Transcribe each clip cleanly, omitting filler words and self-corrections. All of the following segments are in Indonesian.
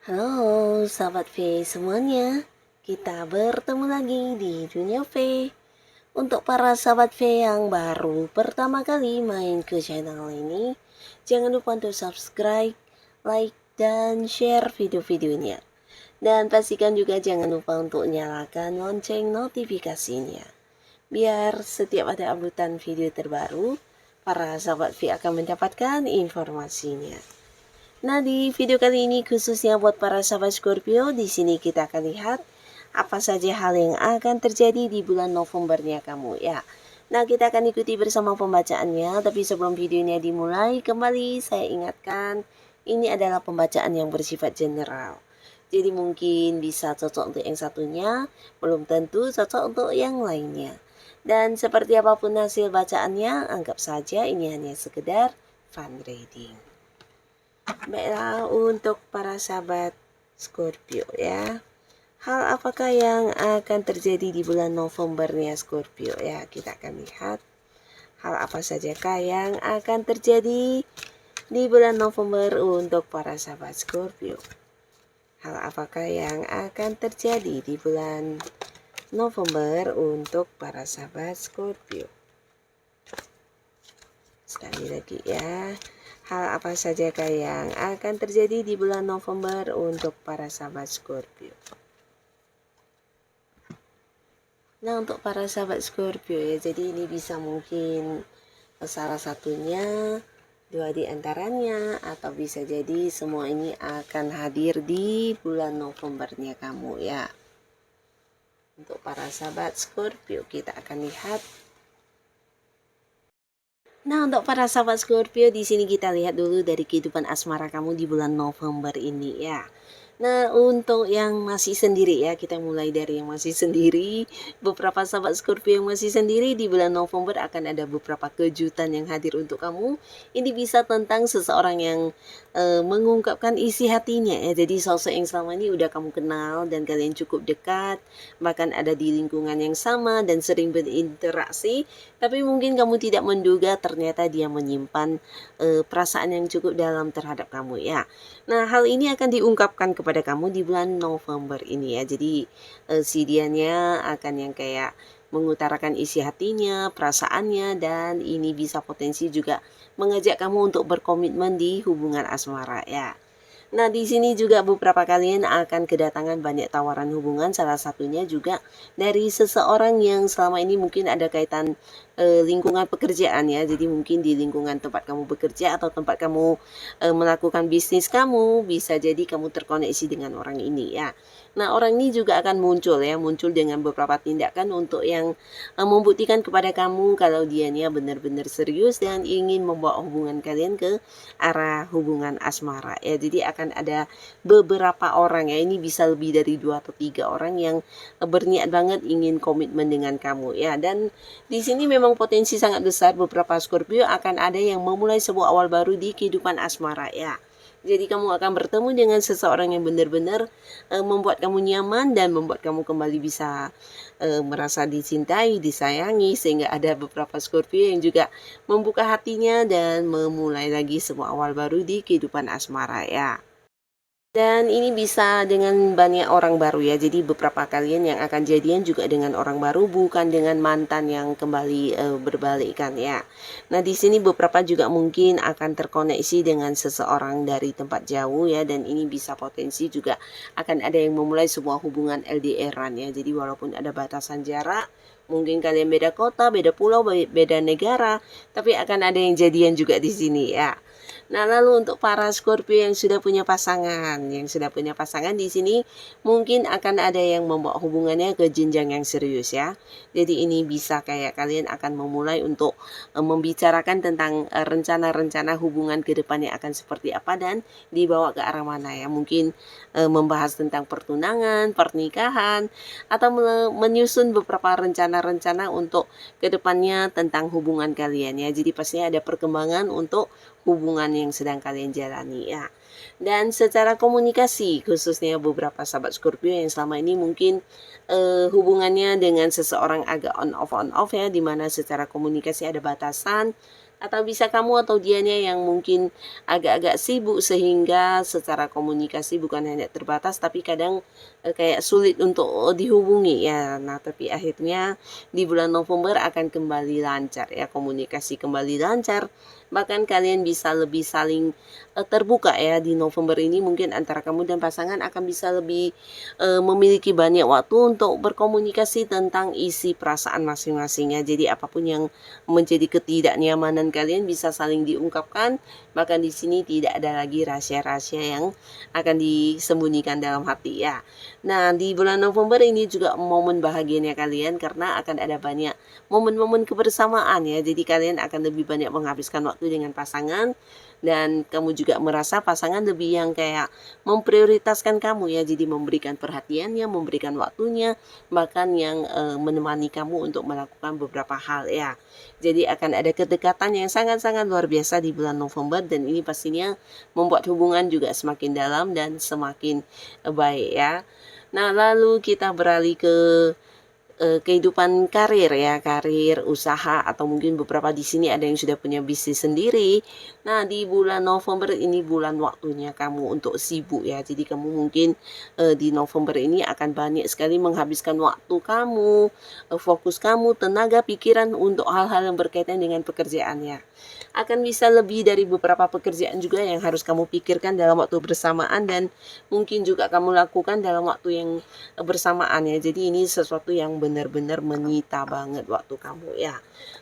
Halo sahabat V semuanya, kita bertemu lagi di dunia V. Untuk para sahabat V yang baru pertama kali main ke channel ini, jangan lupa untuk subscribe, like, dan share video-videonya. Dan pastikan juga jangan lupa untuk nyalakan lonceng notifikasinya, biar setiap ada uploadan video terbaru, para sahabat V akan mendapatkan informasinya. Nah, di video kali ini khususnya buat para sahabat Scorpio, di sini kita akan lihat apa saja hal yang akan terjadi di bulan Novembernya kamu ya. Nah, kita akan ikuti bersama pembacaannya, tapi sebelum videonya dimulai, kembali saya ingatkan, ini adalah pembacaan yang bersifat general. Jadi mungkin bisa cocok untuk yang satunya, belum tentu cocok untuk yang lainnya. Dan seperti apapun hasil bacaannya, anggap saja ini hanya sekedar fun reading. Baiklah, untuk para sahabat Scorpio ya, hal apakah yang akan terjadi di bulan Novembernya Scorpio ya, kita akan lihat hal apa sajakah yang akan terjadi di bulan November untuk para sahabat Scorpio. Hal apakah yang akan terjadi di bulan November untuk para sahabat Scorpio. Sekali lagi ya, hal apa sajakah yang akan terjadi di bulan November untuk para sahabat Scorpio. Nah, untuk para sahabat Scorpio ya, jadi ini bisa mungkin salah satunya, dua di antaranya, atau bisa jadi semua ini akan hadir di bulan Novembernya kamu ya. Untuk para sahabat Scorpio, kita akan lihat. Nah, untuk para sahabat Scorpio, di sini kita lihat dulu dari kehidupan asmara kamu di bulan November ini ya. Nah, untuk yang masih sendiri ya, kita mulai dari yang masih sendiri. Beberapa sahabat Scorpio yang masih sendiri di bulan November akan ada beberapa kejutan yang hadir untuk kamu. Ini bisa tentang seseorang yang mengungkapkan isi hatinya ya. Jadi sosok yang selama ini udah kamu kenal dan kalian cukup dekat, bahkan ada di lingkungan yang sama dan sering berinteraksi, tapi mungkin kamu tidak menduga ternyata dia menyimpan perasaan yang cukup dalam terhadap kamu ya. Nah, hal ini akan diungkapkan kepada kamu di bulan November ini ya. Jadi si dianya akan yang kayak mengutarakan isi hatinya, perasaannya, dan ini bisa potensi juga mengajak kamu untuk berkomitmen di hubungan asmara ya. Nah, di sini juga beberapa kalian akan kedatangan banyak tawaran hubungan, salah satunya juga dari seseorang yang selama ini mungkin ada kaitan lingkungan pekerjaan ya. Jadi mungkin di lingkungan tempat kamu bekerja atau tempat kamu melakukan bisnis kamu, bisa jadi kamu terkoneksi dengan orang ini ya. Nah, orang ini juga akan muncul ya, muncul dengan beberapa tindakan untuk yang membuktikan kepada kamu kalau dianya benar-benar serius dan ingin membawa hubungan kalian ke arah hubungan asmara ya. Jadi akan ada beberapa orang ya, ini bisa lebih dari 2 atau 3 orang yang berniat banget ingin komitmen dengan kamu ya. Dan di sini memang potensi sangat besar beberapa Scorpio akan ada yang memulai sebuah awal baru di kehidupan asmara ya. Jadi kamu akan bertemu dengan seseorang yang benar-benar membuat kamu nyaman dan membuat kamu kembali bisa merasa dicintai, disayangi, sehingga ada beberapa Scorpio yang juga membuka hatinya dan memulai lagi sebuah awal baru di kehidupan asmara ya. Dan ini bisa dengan banyak orang baru ya. Jadi beberapa kalian yang akan jadian juga dengan orang baru, bukan dengan mantan yang kembali berbalikan ya. Nah, di sini beberapa juga mungkin akan terkoneksi dengan seseorang dari tempat jauh ya, dan ini bisa potensi juga akan ada yang memulai sebuah hubungan LDR-an ya. Jadi walaupun ada batasan jarak, mungkin kalian beda kota, beda pulau, beda negara, tapi akan ada yang jadian juga di sini ya. Nah, lalu untuk para Scorpio yang sudah punya pasangan di sini mungkin akan ada yang membawa hubungannya ke jenjang yang serius ya. Jadi ini bisa kayak kalian akan memulai untuk membicarakan tentang rencana-rencana hubungan ke depannya akan seperti apa dan dibawa ke arah mana ya. Mungkin membahas tentang pertunangan, pernikahan, atau menyusun beberapa rencana-rencana untuk ke depannya tentang hubungan kalian ya. Jadi pastinya ada perkembangan untuk hubungan yang sedang kalian jalani ya. Dan secara komunikasi, khususnya beberapa sahabat Scorpio yang selama ini mungkin hubungannya dengan seseorang agak on off ya, dimana secara komunikasi ada batasan, atau bisa kamu atau dianya yang mungkin agak-agak sibuk sehingga secara komunikasi bukan hanya terbatas tapi kadang kayak sulit untuk dihubungi ya. Nah, tapi akhirnya di bulan November akan kembali lancar ya, komunikasi kembali lancar. Bahkan kalian bisa lebih saling terbuka ya di November ini, mungkin antara kamu dan pasangan akan bisa lebih memiliki banyak waktu untuk berkomunikasi tentang isi perasaan masing-masingnya. Jadi apapun yang menjadi ketidaknyamanan kalian bisa saling diungkapkan. Bahkan di sini tidak ada lagi rahasia-rahasia yang akan disembunyikan dalam hati ya. Nah, di bulan November ini juga momen bahagianya kalian karena akan ada banyak momen-momen kebersamaan ya. Jadi kalian akan lebih banyak menghabiskan waktu dengan pasangan dan kamu juga merasa pasangan lebih yang kayak memprioritaskan kamu ya. Jadi memberikan perhatiannya, memberikan waktunya, bahkan yang menemani kamu untuk melakukan beberapa hal ya. Jadi akan ada kedekatan yang sangat-sangat luar biasa di bulan November dan ini pastinya membuat hubungan juga semakin dalam dan semakin baik ya. Nah, lalu kita beralih ke kehidupan karir ya, karir, usaha, atau mungkin beberapa di sini ada yang sudah punya bisnis sendiri. Nah, di bulan November ini bulan waktunya kamu untuk sibuk ya. Jadi kamu mungkin di November ini akan banyak sekali menghabiskan waktu kamu, fokus kamu, tenaga, pikiran untuk hal-hal yang berkaitan dengan pekerjaan ya. Akan bisa lebih dari beberapa pekerjaan juga yang harus kamu pikirkan dalam waktu bersamaan dan mungkin juga kamu lakukan dalam waktu yang bersamaan ya. Jadi ini sesuatu yang benar-benar menyita banget waktu kamu ya.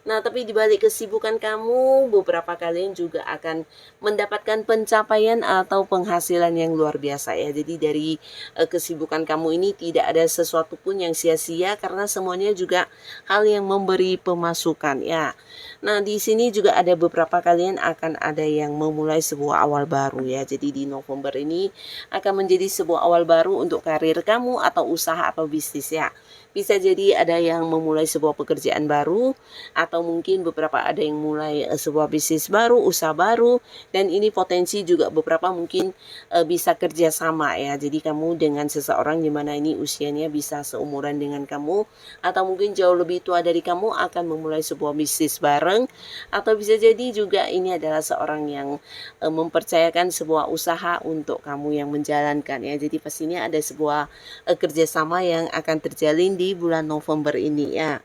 Nah, tapi dibalik kesibukan kamu, beberapa kalian juga akan mendapatkan pencapaian atau penghasilan yang luar biasa ya. Jadi dari kesibukan kamu ini tidak ada sesuatu pun yang sia-sia karena semuanya juga hal yang memberi pemasukan ya. Nah, di sini juga ada beberapa kalian akan ada yang memulai sebuah awal baru ya. Jadi di November ini akan menjadi sebuah awal baru untuk karir kamu atau usaha atau bisnis ya. Bisa jadi ada yang memulai sebuah pekerjaan baru atau mungkin beberapa ada yang mulai sebuah bisnis baru, usaha baru, dan ini potensi juga beberapa mungkin bisa kerjasama ya. Jadi kamu dengan seseorang di mana ini usianya bisa seumuran dengan kamu atau mungkin jauh lebih tua dari kamu akan memulai sebuah bisnis bareng, atau bisa jadi juga ini adalah seorang yang mempercayakan sebuah usaha untuk kamu yang menjalankan ya. Jadi pastinya ada sebuah kerjasama yang akan terjalin di bulan November ini ya.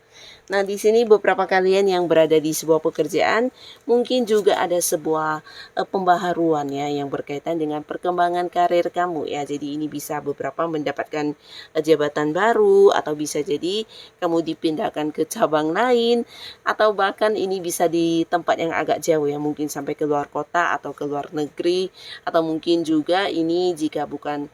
Nah, di sini beberapa kalian yang berada di sebuah pekerjaan mungkin juga ada sebuah pembaharuan ya yang berkaitan dengan perkembangan karir kamu ya. Jadi ini bisa beberapa mendapatkan jabatan baru atau bisa jadi kamu dipindahkan ke cabang lain atau bahkan ini bisa di tempat yang agak jauh ya, mungkin sampai ke luar kota atau ke luar negeri, atau mungkin juga ini jika bukan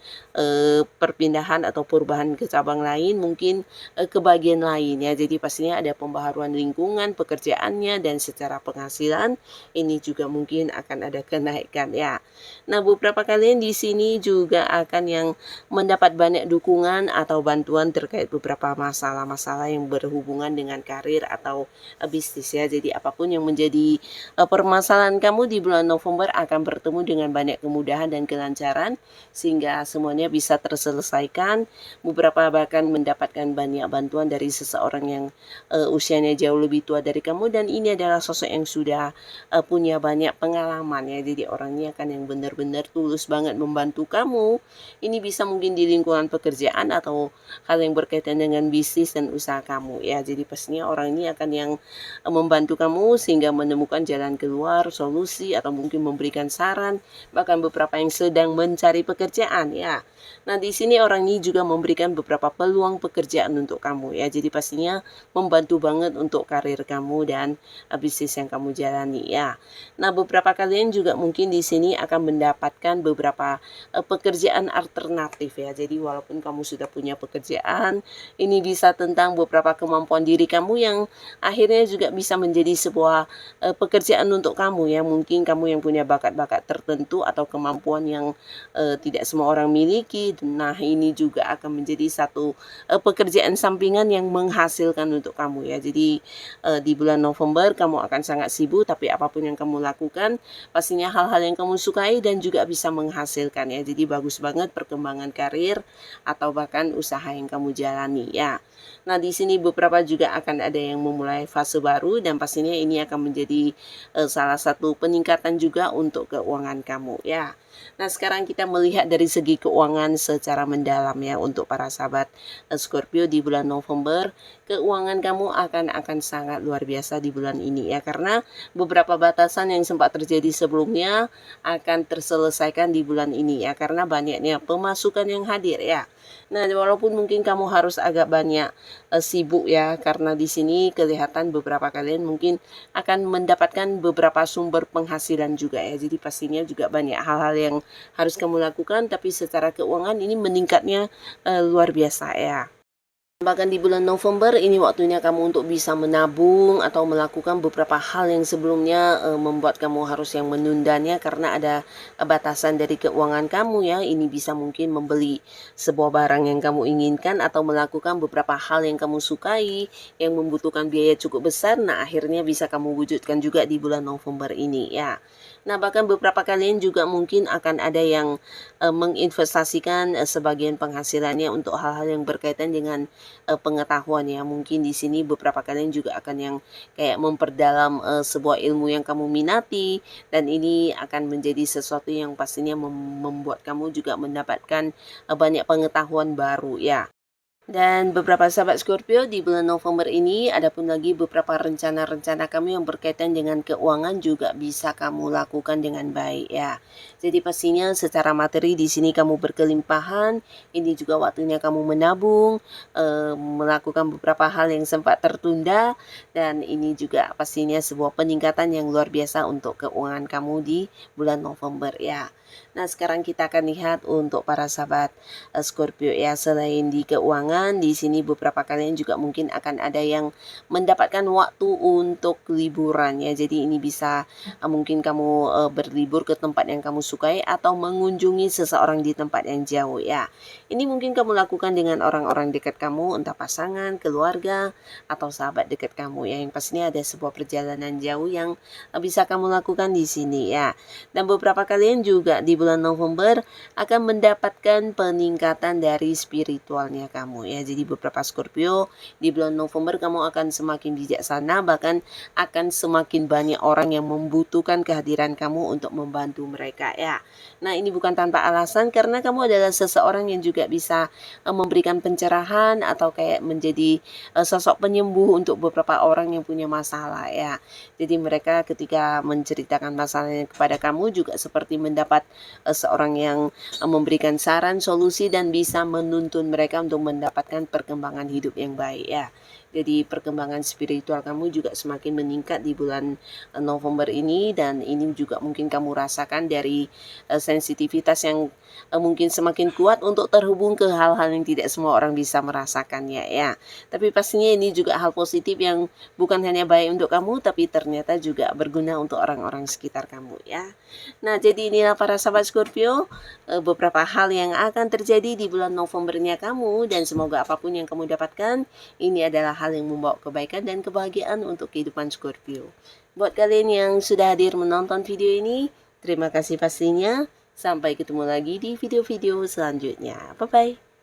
perpindahan atau perubahan ke cabang lain mungkin ke bagian lain ya. Jadi pastinya ada pembaharuan lingkungan pekerjaannya dan secara penghasilan ini juga mungkin akan ada kenaikan ya. Nah, beberapa kalian di sini juga akan yang mendapat banyak dukungan atau bantuan terkait beberapa masalah-masalah yang berhubungan dengan karir atau bisnis ya. Jadi apapun yang menjadi permasalahan kamu di bulan November akan bertemu dengan banyak kemudahan dan kelancaran sehingga semuanya bisa terselesaikan. Beberapa bahkan mendapatkan banyak bantuan dari seseorang yang usianya jauh lebih tua dari kamu dan ini adalah sosok yang sudah punya banyak pengalaman ya. Jadi orangnya akan yang benar-benar tulus banget membantu kamu. Ini bisa mungkin di lingkungan pekerjaan atau hal yang berkaitan dengan bisnis dan usaha kamu ya. Jadi pastinya orang ini akan yang membantu kamu sehingga menemukan jalan keluar, solusi, atau mungkin memberikan saran, bahkan beberapa yang sedang mencari pekerjaan ya. Nah, di sini orang ini juga memberikan beberapa peluang pekerjaan untuk kamu ya. Jadi pastinya membantu banget untuk karir kamu dan bisnis yang kamu jalani ya. Nah, beberapa kalian juga mungkin di sini akan mendapatkan beberapa pekerjaan alternatif ya. Jadi walaupun kamu sudah punya pekerjaan, ini bisa tentang beberapa kemampuan diri kamu yang akhirnya juga bisa menjadi sebuah pekerjaan untuk kamu ya. Mungkin kamu yang punya bakat-bakat tertentu atau kemampuan yang tidak semua orang miliki. Nah, ini juga akan menjadi satu pekerjaan sampingan yang menghasilkan untuk kamu ya. Jadi di bulan November kamu akan sangat sibuk, tapi apapun yang kamu lakukan pastinya hal-hal yang kamu sukai dan juga bisa menghasilkan ya. Jadi bagus banget perkembangan karir atau bahkan usaha yang kamu jalani ya. Nah, di sini beberapa juga akan ada yang memulai fase baru dan pastinya ini akan menjadi salah satu peningkatan juga untuk keuangan kamu ya. Nah, sekarang kita melihat dari segi keuangan secara mendalam ya untuk para sahabat Scorpio di bulan November. Keuangan kamu akan sangat luar biasa di bulan ini ya, karena beberapa batasan yang sempat terjadi sebelumnya akan terselesaikan di bulan ini ya, karena banyaknya pemasukan yang hadir ya. Nah, walaupun mungkin kamu harus agak banyak sibuk ya, karena di sini kelihatan beberapa kalian mungkin akan mendapatkan beberapa sumber penghasilan juga ya. Jadi pastinya juga banyak hal-hal yang harus kamu lakukan, tapi secara keuangan ini meningkatnya luar biasa ya. Bahkan di bulan November ini waktunya kamu untuk bisa menabung atau melakukan beberapa hal yang sebelumnya membuat kamu harus yang menundanya karena ada batasan dari keuangan kamu ya. Ini bisa mungkin membeli sebuah barang yang kamu inginkan atau melakukan beberapa hal yang kamu sukai yang membutuhkan biaya cukup besar. Nah, akhirnya bisa kamu wujudkan juga di bulan November ini ya. Nah, bahkan beberapa kalian juga mungkin akan ada yang menginvestasikan sebagian penghasilannya untuk hal-hal yang berkaitan dengan pengetahuan ya. Mungkin di sini beberapa kalian juga akan yang kayak memperdalam sebuah ilmu yang kamu minati, dan ini akan menjadi sesuatu yang pastinya membuat kamu juga mendapatkan banyak pengetahuan baru ya. Dan beberapa sahabat Scorpio di bulan November ini ada pun lagi beberapa rencana-rencana kamu yang berkaitan dengan keuangan juga bisa kamu lakukan dengan baik ya. Jadi pastinya secara materi di sini kamu berkelimpahan, ini juga waktunya kamu menabung, melakukan beberapa hal yang sempat tertunda, dan ini juga pastinya sebuah peningkatan yang luar biasa untuk keuangan kamu di bulan November ya. Nah, sekarang kita akan lihat untuk para sahabat Scorpio ya. Selain di keuangan, di sini beberapa kalian juga mungkin akan ada yang mendapatkan waktu untuk liburan ya. Jadi ini bisa mungkin kamu berlibur ke tempat yang kamu sukai atau mengunjungi seseorang di tempat yang jauh ya. Ini mungkin kamu lakukan dengan orang-orang dekat kamu, entah pasangan, keluarga, atau sahabat dekat kamu ya. Yang pastinya ada sebuah perjalanan jauh yang bisa kamu lakukan di sini ya. Dan beberapa kalian juga di bulan November akan mendapatkan peningkatan dari spiritualnya kamu ya. Jadi beberapa Scorpio di bulan November kamu akan semakin bijaksana, bahkan akan semakin banyak orang yang membutuhkan kehadiran kamu untuk membantu mereka ya. Nah, ini bukan tanpa alasan karena kamu adalah seseorang yang juga bisa memberikan pencerahan atau kayak menjadi sosok penyembuh untuk beberapa orang yang punya masalah ya. Jadi mereka ketika menceritakan masalahnya kepada kamu juga seperti mendapat seorang yang memberikan saran, solusi, dan bisa menuntun mereka untuk mendapatkan perkembangan hidup yang baik ya. Jadi perkembangan spiritual kamu juga semakin meningkat di bulan November ini, dan ini juga mungkin kamu rasakan dari sensitivitas yang mungkin semakin kuat untuk terhubung ke hal-hal yang tidak semua orang bisa merasakannya ya. Tapi pastinya ini juga hal positif yang bukan hanya baik untuk kamu, tapi ternyata juga berguna untuk orang-orang sekitar kamu ya. Nah, jadi inilah para sahabat Scorpio beberapa hal yang akan terjadi di bulan Novembernya kamu, dan semoga apapun yang kamu dapatkan ini adalah hal yang membawa kebaikan dan kebahagiaan untuk kehidupan Scorpio. Buat kalian yang sudah hadir menonton video ini, terima kasih pastinya. Sampai ketemu lagi di video-video selanjutnya. Bye-bye.